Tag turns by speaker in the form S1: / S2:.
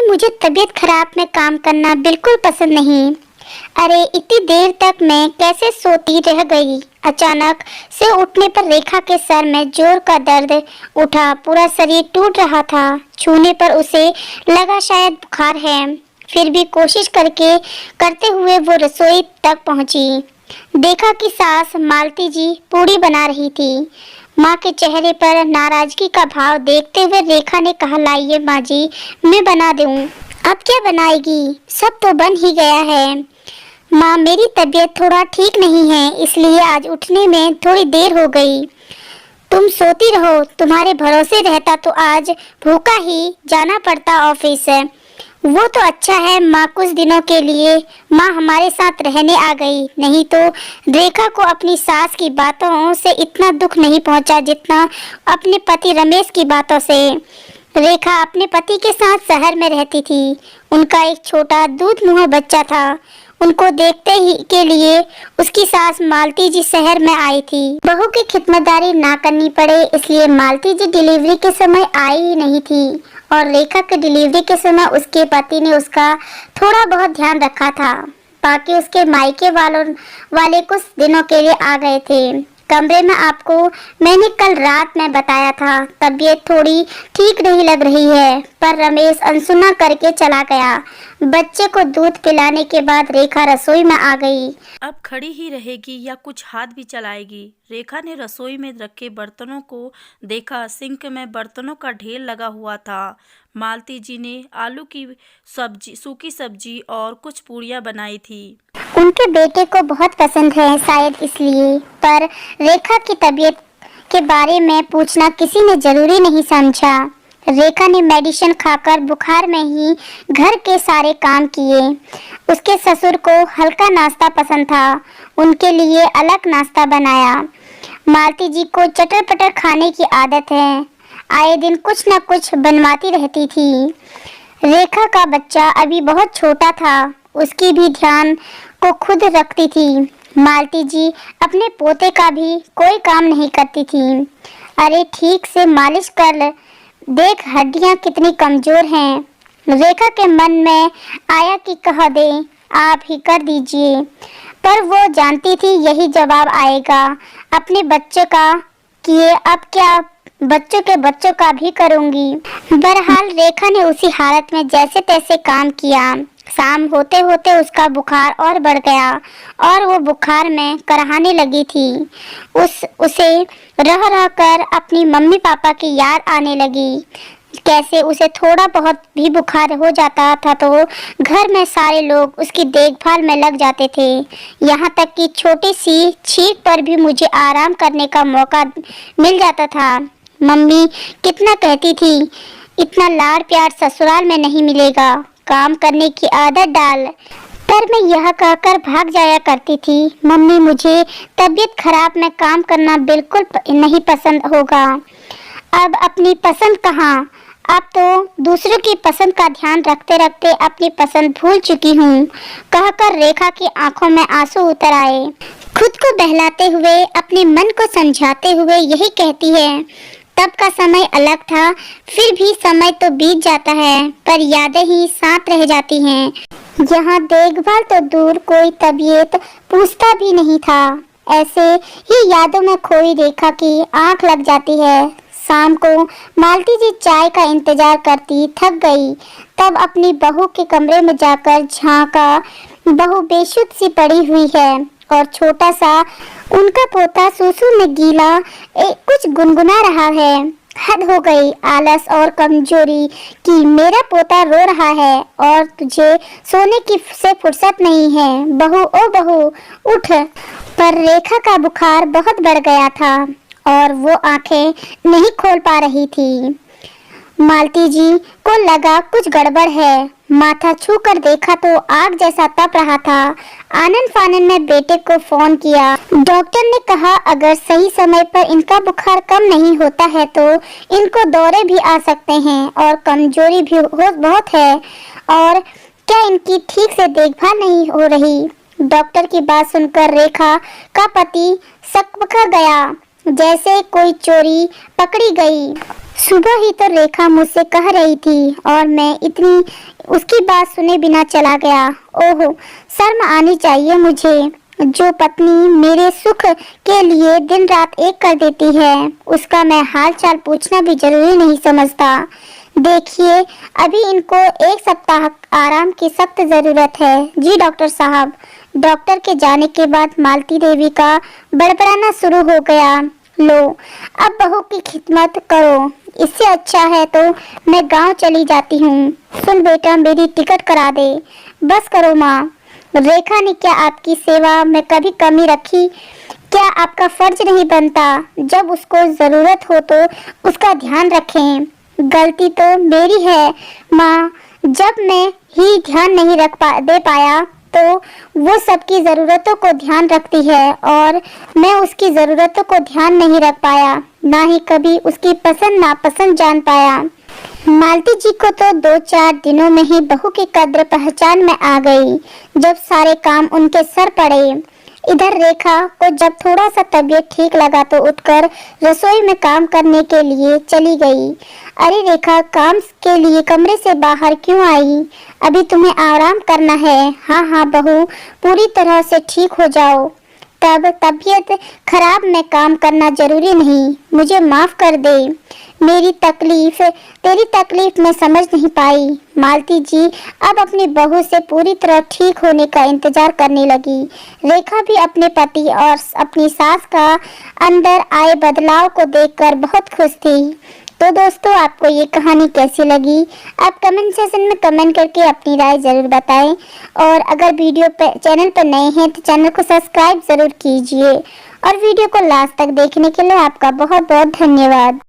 S1: मुझे तबीयत खराब में काम करना बिल्कुल पसंद नहीं। अरे इतनी देर तक मैं कैसे सोती रह गई। अचानक से उठने पर रेखा के सर में जोर का दर्द उठा। पूरा शरीर टूट रहा था। छूने पर उसे लगा शायद बुखार है। फिर भी कोशिश करते हुए वो रसोई तक पहुंची। देखा कि सास मालती जी पूड़ी बना रही थी। माँ के चेहरे पर नाराजगी का भाव देखते हुए रेखा ने कहा, लाइए माँ जी, मैं बना दूं। अब क्या बनाएगी? सब तो बन ही गया है। माँ, मेरी तबीयत थोड़ा ठीक नहीं है, इसलिए आज उठने में थोड़ी देर हो गई। तुम सोती रहो, तुम्हारे भरोसे रहता तो आज भूखा ही जाना पड़ता ऑफिस। वो तो अच्छा है माँ, कुछ दिनों के लिए माँ हमारे साथ रहने आ गई, नहीं तो रेखा को अपनी सास की बातों से इतना दुख नहीं पहुँचा जितना अपने पति रमेश की बातों से। रेखा अपने पति के साथ शहर में रहती थी। उनका एक छोटा दूध मुंह बच्चा था। उनको देखते ही के लिए उसकी सास मालती जी शहर में आई थी। बहू की खिदमतदारी ना करनी पड़े, इसलिए मालती जी डिलीवरी के समय आई ही नहीं थी और रेखा के डिलीवरी के समय उसके पति ने उसका थोड़ा बहुत ध्यान रखा था। बाकी उसके मायके वाले कुछ दिनों के लिए आ गए थे। कमरे में आपको मैंने कल रात में बताया था, तबीयत थोड़ी ठीक नहीं लग रही है, पर रमेश अनसुना करके चला गया। बच्चे को दूध पिलाने के बाद रेखा रसोई में आ गई।
S2: अब खड़ी ही रहेगी या कुछ हाथ भी चलाएगी? रेखा ने रसोई में रखे बर्तनों को देखा। सिंक में बर्तनों का ढेर लगा हुआ था। मालती जी ने आलू की सब्जी, सूखी सब्जी और कुछ पूड़ियाँ बनाई थी।
S1: उनके बेटे को बहुत पसंद है, शायद इसलिए। पर रेखा की तबीयत के बारे में पूछना किसी ने जरूरी नहीं समझा। रेखा ने मेडिसिन खाकर बुखार में ही घर के सारे काम किए। उसके ससुर को हल्का नाश्ता पसंद था, उनके लिए अलग नाश्ता बनाया। मालती जी को चटर पटर खाने की आदत है, आए दिन कुछ न कुछ बनवाती रहती थी। रेखा का बच्चा अभी बहुत छोटा था, उसकी भी ध्यान को खुद रखती थी। मालती जी अपने पोते का भी कोई काम नहीं करती थी। अरे ठीक से मालिश कर देख, हड्डियां कितनी कमजोर हैं। रेखा के मन में आया कि कह दे, आप ही कर दीजिए, पर वो जानती थी यही जवाब आएगा। अपने बच्चे का किए, अब क्या बच्चों के बच्चों का भी करूंगी। बहरहाल रेखा ने उसी हालत में जैसे तैसे काम किया। शाम होते होते उसका बुखार और बढ़ गया और वो बुखार में कराहने लगी थी। उसे रह कर अपनी मम्मी पापा की याद आने लगी। कैसे उसे थोड़ा बहुत भी बुखार हो जाता था तो घर में सारे लोग उसकी देखभाल में लग जाते थे। यहाँ तक कि छोटी सी छींक पर भी मुझे आराम करने का मौका मिल जाता था। मम्मी कितना कहती थी, इतना लाड़ प्यार ससुराल में नहीं मिलेगा, काम करने की आदत डाल। पर मैं यह कहकर भाग जाया करती थी, मम्मी मुझे तबीयत खराब में काम करना बिल्कुल नहीं पसंद होगा। अब अपनी पसंद कहाँ, अब तो दूसरों की पसंद का ध्यान रखते रखते अपनी पसंद भूल चुकी हूँ, कहकर रेखा की आंखों में आंसू उतर आए। खुद को बहलाते हुए, अपने मन को समझाते हुए यही कहती है, तब का समय अलग था, फिर भी समय तो बीत जाता है, पर यादें ही साथ रह जाती हैं। यहाँ देखभाल तो दूर, कोई तबीयत पूछता भी नहीं था। ऐसे ही यादों में खोई रेखा की आंख लग जाती है। शाम को मालती जी चाय का इंतजार करती थक गई, तब अपनी बहू के कमरे में जाकर झांका। बहू बेसुध सी पड़ी हुई है और छोटा सा उनका पोता सुसु में गीला कुछ गुनगुना रहा है। हद हो गई आलस और कमजोरी की, मेरा पोता रो रहा है और तुझे सोने की से फुर्सत नहीं है। बहू ओ बहू उठ। पर रेखा का बुखार बहुत बढ़ गया था और वो आंखें नहीं खोल पा रही थी। मालती जी को लगा कुछ गड़बड़ है। माथा छूकर देखा तो आग जैसा तप रहा था। आनन फानन में बेटे को फोन किया। डॉक्टर ने कहा अगर सही समय पर इनका बुखार कम नहीं होता है तो इनको दौरे भी आ सकते हैं और कमजोरी भी बहुत है, और क्या इनकी ठीक से देखभाल नहीं हो रही। डॉक्टर की बात सुनकर रेखा का पति सकपका गया, जैसे कोई चोरी पकड़ी गई। सुबह ही तो रेखा मुझसे कह रही थी और मैं इतनी उसकी बात सुने बिना चला गया। ओहो, शर्म आनी चाहिए मुझे। जो पत्नी मेरे सुख के लिए दिन रात एक कर देती है, उसका मैं हाल चाल पूछना भी जरूरी नहीं समझता। देखिए, अभी इनको एक सप्ताह आराम की सख्त जरूरत है। जी डॉक्टर साहब। डॉक्टर के जाने के बाद मालती देवी का बड़बड़ाना शुरू हो गया। लो, अब बहू की खिदमत करो, इससे अच्छा है तो मैं गांव चली जाती हूँ। सुन बेटा, मेरी टिकट करा दे। बस करो माँ। रेखा ने क्या आपकी सेवा में कभी कमी रखी? क्या आपका फर्ज नहीं बनता जब उसको जरूरत हो तो उसका ध्यान रखें? गलती तो मेरी है माँ, जब मैं ही ध्यान नहीं दे पाया तो वो सबकी ज़रूरतों को ध्यान रखती है और मैं उसकी ज़रूरतों को ध्यान नहीं रख पाया, ना ही कभी उसकी पसंद नापसंद जान पाया। मालती जी को तो 2-4 दिनों में ही बहू की कद्र पहचान में आ गई, जब सारे काम उनके सर पड़े। इधर रेखा को जब थोड़ा सा तबीयत ठीक लगा तो उठकर रसोई में काम करने के लिए चली गई। अरे रेखा, काम के लिए कमरे से बाहर क्यों आई? अभी तुम्हें आराम करना है। हाँ हाँ बहू, पूरी तरह से ठीक हो जाओ, तब तबीयत खराब में काम करना जरूरी नहीं। मुझे माफ कर दे, मेरी तकलीफ तेरी तकलीफ मैं समझ नहीं पाई। मालती जी अब अपनी बहू से पूरी तरह ठीक होने का इंतजार करने लगी। रेखा भी अपने पति और अपनी सास का अंदर आए बदलाव को देखकर बहुत खुश थी। तो दोस्तों, आपको ये कहानी कैसी लगी? आप कमेंट सेक्शन में कमेंट करके अपनी राय ज़रूर बताएं और अगर वीडियो पे चैनल पर नए हैं तो चैनल को सब्सक्राइब ज़रूर कीजिए और वीडियो को लास्ट तक देखने के लिए आपका बहुत बहुत धन्यवाद।